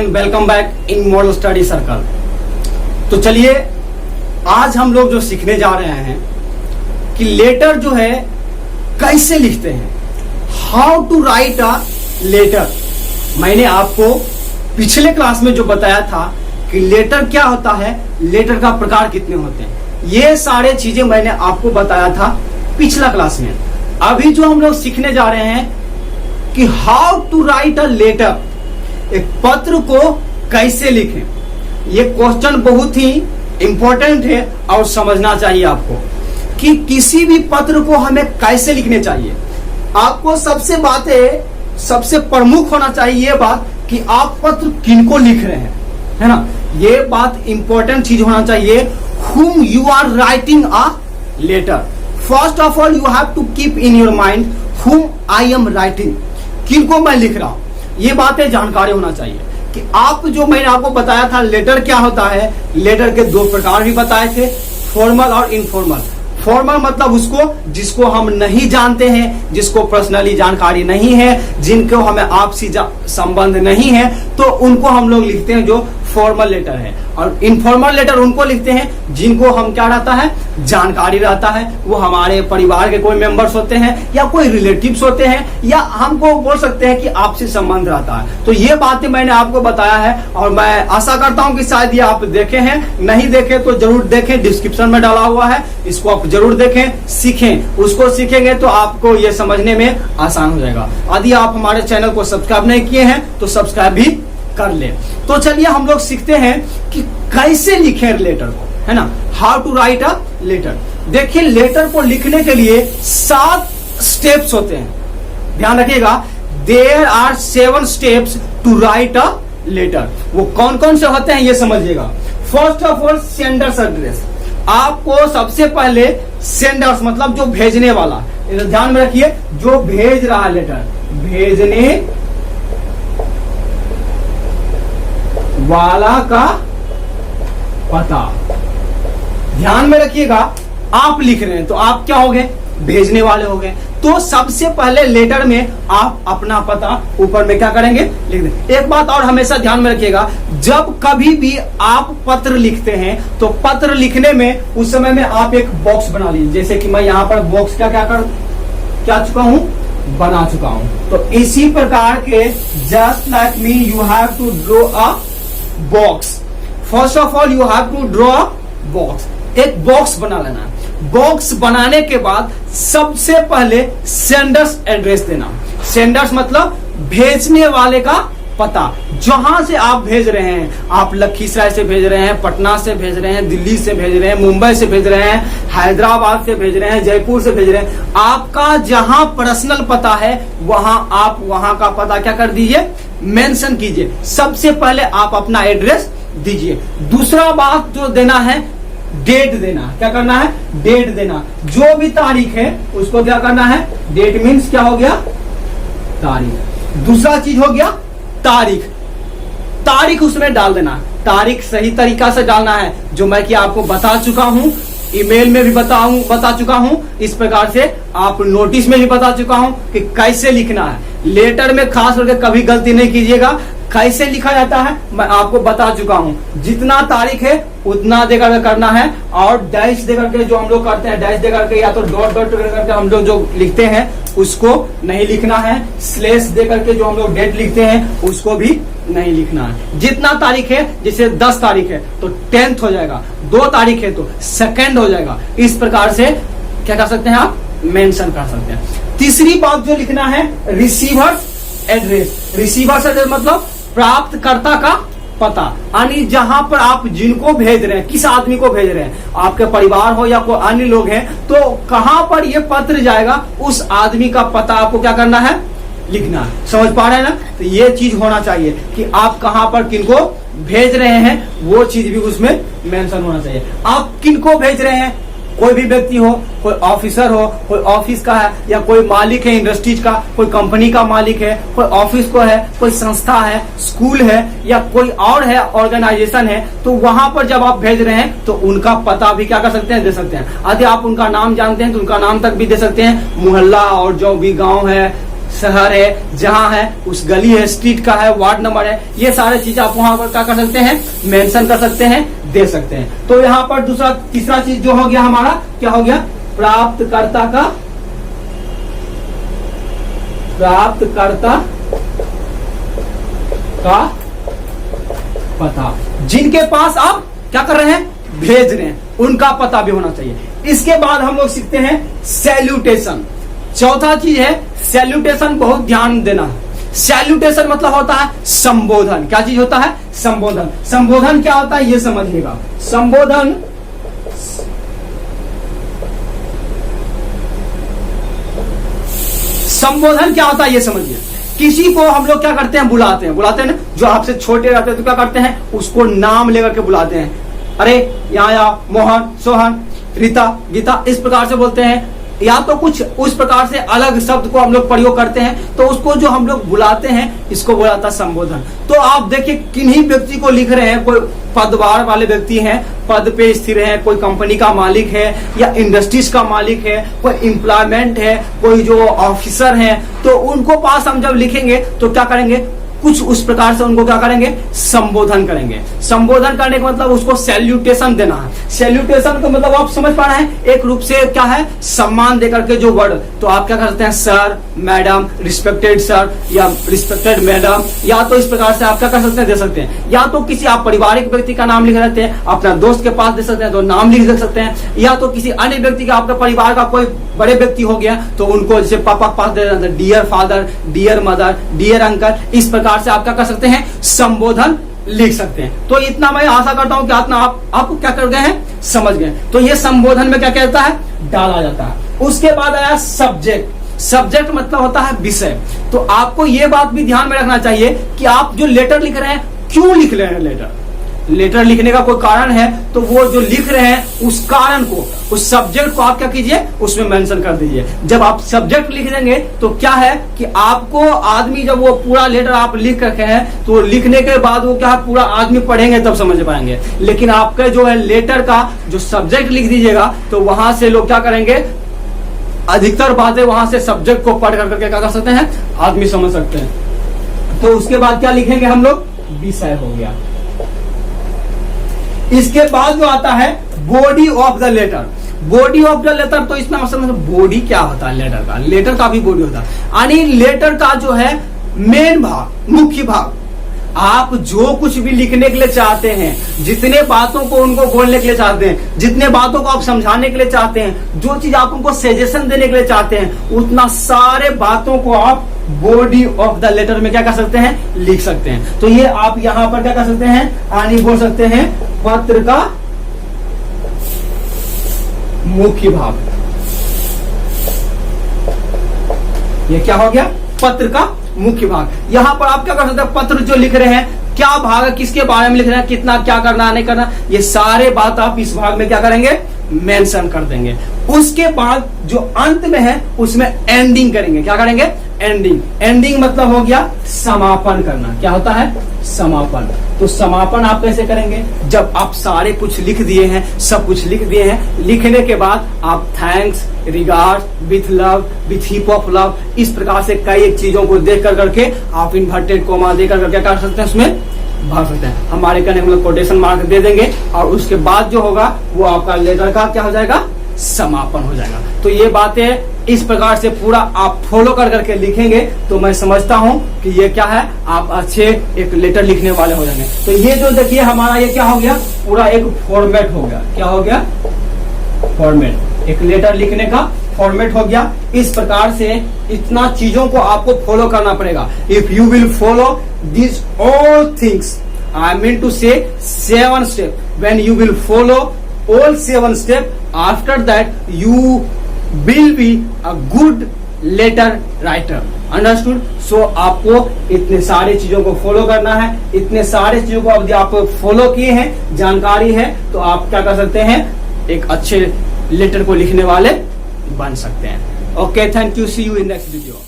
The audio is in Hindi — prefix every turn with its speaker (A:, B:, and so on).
A: And welcome back in model study circle. तो चलिए आज हम लोग जो सीखने जा रहे हैं कि लेटर जो है कैसे लिखते हैं, how to write a letter. मैंने आपको पिछले क्लास में जो बताया था कि लेटर क्या होता है, लेटर का प्रकार कितने होते हैं, ये सारे चीजें मैंने आपको बताया था पिछला क्लास में। अभी जो हम लोग सीखने जा रहे हैं कि how to write a letter, एक पत्र को कैसे लिखें। ये क्वेश्चन बहुत ही इंपॉर्टेंट है और समझना चाहिए आपको कि किसी भी पत्र को हमें कैसे लिखने चाहिए। आपको सबसे प्रमुख होना चाहिए ये बात कि आप पत्र किनको लिख रहे हैं, है ना। ये बात इंपॉर्टेंट चीज होना चाहिए, whom you are writing a letter. First of all you have to keep in your mind whom I am writing, किनको मैं लिख रहा हूं। ये बातें जानकारी होना चाहिए कि आप जो मैंने आपको बताया था लेटर क्या होता है। लेटर के दो प्रकार भी बताए थे, फॉर्मल और इनफॉर्मल। फॉर्मल मतलब उसको जिसको हम नहीं जानते हैं, जिसको पर्सनली जानकारी नहीं है, जिनको हमें आपसी संबंध नहीं है, तो उनको हम लोग लिखते हैं जो फॉर्मल लेटर है। और इनफॉर्मल लेटर उनको लिखते हैं जिनको हम क्या रहता है, जानकारी रहता है। वो हमारे परिवार के कोई मेंबर्स होते हैं या कोई रिलेटिव्स होते हैं या हमको बोल सकते हैं कि आपसी संबंध रहता है। तो ये बातें मैंने आपको बताया है और मैं आशा करता हूं कि शायद ये आप देखे हैं, नहीं देखे तो जरूर देखें, डिस्क्रिप्शन में डाला हुआ है, इसको आप जरूर देखें, सीखें। उसको सीखेंगे तो आपको ये समझने में आसान हो जाएगा। यदि आप हमारे चैनल को सब्सक्राइब नहीं किए हैं तो सब्सक्राइब भी कर ले। तो चलिए हम लोग सीखते हैं कि कैसे लिखें लेटर को, है ना, how to write a letter. देखिए लेटर को लिखने के लिए 7 स्टेप्स होते हैं, ध्यान रखिएगा। There are 7 steps to write a letter. वो कौन कौन से होते हैं ये समझिएगा। First of all sender's address. आपको सबसे पहले सेंडर्स मतलब जो भेजने वाला, ध्यान में रखिए, जो भेज रहा है लेटर, भेजने वाला का पता ध्यान में रखिएगा। आप लिख रहे हैं तो आप क्या हो गए, भेजने वाले हो गए। तो सबसे पहले लेटर में आप अपना पता ऊपर में क्या करेंगे, लिख दें। एक बात और हमेशा ध्यान में रखिएगा, जब कभी भी आप पत्र लिखते हैं तो पत्र लिखने में उस समय में आप एक बॉक्स बना लीजिए। जैसे कि मैं यहाँ पर बॉक्स क्या चुका हूं, बना चुका हूं। तो इसी प्रकार के just like me you have to draw a box. First of all you have to draw a box, एक बॉक्स बना लेना है। बॉक्स बनाने के बाद सबसे पहले सेंडर्स एड्रेस देना। सेंडर्स मतलब भेजने वाले का पता, जहां से आप भेज रहे हैं। आप लखीसराय से भेज रहे हैं, पटना से भेज रहे हैं, दिल्ली से भेज रहे हैं, मुंबई से भेज रहे हैं, हैदराबाद से भेज रहे हैं, जयपुर से भेज रहे हैं। आपका जहां पर्सनल पता है आप वहां का पता क्या कर दीजिए, मेंशन कीजिए। सबसे पहले आप अपना एड्रेस दीजिए। दूसरा बात जो देना है, डेट देना। क्या करना है, डेट देना। जो भी तारीख है उसको क्या करना है, डेट मीन्स क्या हो गया, तारीख। दूसरा चीज हो गया तारीख। तारीख उसमें डाल देना। तारीख सही तरीका से डालना है, जो मैं कि आपको बता चुका हूं, ईमेल में भी बता चुका हूं, इस प्रकार से आप नोटिस में भी बता चुका हूं कि कैसे लिखना है। लेटर में खास करके कभी गलती नहीं कीजिएगा। कैसे लिखा जाता है मैं आपको बता चुका हूं। जितना तारीख है उतना देकर करना है, और डैश देकर के जो हम लोग करते हैं, डैश देकर के या तो डॉट करके हम लोग जो लिखते हैं उसको नहीं लिखना है। स्लेश देकर के जो हम लोग डेट लिखते हैं उसको भी नहीं लिखना है। जितना तारीख है, जैसे 10 तारीख है तो 10th हो जाएगा, 2 तारीख है तो 2nd हो जाएगा। इस प्रकार से क्या कर सकते हैं, आप मेंशन कर सकते हैं। तीसरी बात जो लिखना है, रिसीवर एड्रेस। रिसीवर एड्रेस मतलब प्राप्तकर्ता का पता, यानी जहां पर आप जिनको भेज रहे हैं, किस आदमी को भेज रहे हैं, आपके परिवार हो या कोई अन्य लोग हैं, तो कहां पर ये पत्र जाएगा उस आदमी का पता आपको क्या करना है, लिखना है। समझ पा रहे हैं ना। तो ये चीज होना चाहिए कि आप कहां पर किनको भेज रहे हैं, वो चीज भी उसमें मेंशन होना चाहिए। आप किनको भेज रहे हैं, कोई भी व्यक्ति हो, कोई ऑफिसर हो, कोई ऑफिस का है, या कोई मालिक है इंडस्ट्रीज का, कोई कंपनी का मालिक है, कोई ऑफिस को है, कोई संस्था है, स्कूल है, या कोई और है ऑर्गेनाइजेशन है, तो वहां पर जब आप भेज रहे हैं तो उनका पता भी क्या कर सकते हैं, दे सकते हैं। यदि आप उनका नाम जानते हैं तो उनका नाम तक भी दे सकते हैं। मोहल्ला और जो भी गाँव है, शहर है, जहां है, उस गली है, स्ट्रीट का है, वार्ड नंबर है, ये सारे चीज आप वहां पर क्या कर सकते हैं, मेंशन कर सकते हैं, दे सकते हैं। तो यहाँ पर दूसरा तीसरा चीज जो हो गया हमारा, क्या हो गया, प्राप्तकर्ता का पता, जिनके पास आप क्या कर रहे हैं, भेज रहे हैं, उनका पता भी होना चाहिए। इसके बाद हम लोग सीखते हैं सैल्यूटेशन। चौथा चीज है सैल्यूटेशन, बहुत ध्यान देना। सैल्यूटेशन मतलब होता है संबोधन। क्या चीज होता है, संबोधन। संबोधन क्या होता है ये समझिएगा। संबोधन क्या होता है ये समझिए। किसी को हम लोग क्या करते हैं, बुलाते हैं ना, जो आपसे छोटे रहते हैं तो क्या करते हैं, उसको नाम लेकर के बुलाते हैं। अरे यहाँ मोहन, सोहन, रीता, गीता, इस प्रकार से बोलते हैं। या तो कुछ उस प्रकार से अलग शब्द को हम लोग प्रयोग करते हैं, तो उसको जो हम लोग बुलाते हैं, इसको बोलाता है संबोधन। तो आप देखिए किन्हीं व्यक्ति को लिख रहे हैं, कोई पदवार वाले व्यक्ति हैं, पद पे स्थिर है, कोई कंपनी का मालिक है या इंडस्ट्रीज का मालिक है, कोई एम्प्लॉयमेंट है, कोई जो ऑफिसर है, तो उनको पास हम जब लिखेंगे तो क्या करेंगे, कुछ उस प्रकार से उनको क्या करेंगे, संबोधन करेंगे। संबोधन करने का मतलब उसको सैल्यूटेशन देना है। सैल्यूटेशन का मतलब आप समझ पा रहे हैं, एक रूप से क्या है, सम्मान देकर के जो वर्ड, तो आप क्या करते हैं, सर, मैडम, रिस्पेक्टेड सर या रिस्पेक्टेड मैडम, या तो इस प्रकार से आप क्या कर सकते हैं, दे सकते हैं। या तो किसी आप पारिवारिक व्यक्ति का नाम लिख सकते हैं, अपना दोस्त के पास दे सकते हैं तो नाम लिख दे सकते हैं, या तो किसी अन्य व्यक्ति का, आपका परिवार का कोई बड़े व्यक्ति हो गया तो उनको जैसे पापा के पास दे सकते हैं, dear father, dear mother, dear uncle, इस प्रकार से आप क्या कर सकते हैं, संबोधन लिख सकते हैं। तो इतना मैं आशा करता हूं कि आप क्या कर गए हैं, समझ गए। तो ये संबोधन में क्या कहता है, डाला जाता है। उसके बाद आया सब्जेक्ट। सब्जेक्ट मतलब होता है विषय। तो आपको ये बात भी ध्यान में रखना चाहिए कि आप जो लेटर लिख रहे हैं, क्यों लिख रहे हैं लेटर लिखने का कोई कारण है, तो वो जो लिख रहे हैं उस कारण को, उस सब्जेक्ट को आप क्या कीजिए, उसमें मेंशन कर दीजिए। जब आप सब्जेक्ट लिख देंगे तो क्या है कि आपको आदमी, जब वो पूरा लेटर आप लिख रखे हैं तो लिखने के बाद वो क्या है, पूरा आदमी पढ़ेंगे तब समझ पाएंगे। लेकिन आपका जो है लेटर का जो सब्जेक्ट लिख दीजिएगा तो वहां से लोग क्या करेंगे, अधिकतर बातें वहां से सब्जेक्ट को पढ़ करके क्या कर सकते हैं, आदमी समझ सकते हैं। तो उसके बाद क्या लिखेंगे हम लोग, विषय हो गया। इसके बाद जो आता है body of the letter. Body of the letter, तो इसमें आप समझ, बॉडी क्या होता है लेटर का, लेटर का भी बॉडी होता है, यानी लेटर का जो है मेन भाग, मुख्य भाग, आप जो कुछ भी लिखने के लिए चाहते हैं, जितने बातों को उनको बोलने के लिए चाहते हैं, जितने बातों को आप समझाने के लिए चाहते हैं, जो चीज आप उनको सजेशन देने के लिए चाहते हैं, उतना सारे बातों को आप बॉडी ऑफ द लेटर में क्या कर सकते हैं, लिख सकते हैं। तो ये आप यहां पर क्या कर सकते हैं, आनी बोल सकते हैं पत्र का मुख्य भाग। ये क्या हो गया, पत्र का मुख्य भाग। यहां पर आप क्या कर सकते हैं, पत्र जो लिख रहे हैं, क्या भाग है, किसके बारे में लिख रहे हैं, कितना क्या करना नहीं करना, ये सारे बात आप इस भाग में क्या करेंगे, मेंशन कर देंगे। उसके बाद जो अंत में है उसमें एंडिंग करेंगे। क्या करेंगे, एंडिंग। एंडिंग मतलब हो गया समापन करना। क्या होता है, समापन। तो समापन आप कैसे करेंगे, जब आप सारे कुछ लिख दिए हैं, सब कुछ लिख दिए हैं, लिखने के बाद आप thanks, regard, with love, with heap of love, इस प्रकार से कई चीजों को देख करके आप इन्वर्टेड कोमा देकर करके क्या कर सकते हैं, उसमें भर सकते हैं। हमारे कहने हम लोग कोटेशन मार्क दे देंगे और उसके बाद जो होगा वो आपका लेटर का क्या हो जाएगा, समापन हो जाएगा। तो ये बातें इस प्रकार से पूरा आप फॉलो कर करके लिखेंगे तो मैं समझता हूं कि ये क्या है, आप अच्छे एक लेटर लिखने वाले हो जाएंगे। तो ये जो देखिए हमारा ये क्या हो गया, पूरा एक फॉर्मेट हो गया। क्या हो गया, फॉर्मेट। एक लेटर लिखने का फॉर्मेट हो गया। इस प्रकार से इतना चीजों को आपको फॉलो करना पड़ेगा। If you will follow this all things, I mean to say 7 step, when you will follow all 7 steps, after that you will be a good letter writer. Understood? So आपको इतने सारे चीजों को फॉलो करना है। इतने सारे चीजों को अब आप फॉलो किए हैं, जानकारी है, तो आप क्या कर सकते हैं, एक अच्छे लेटर को लिखने वाले बन सकते हैं। Okay, thank you, see you in next video.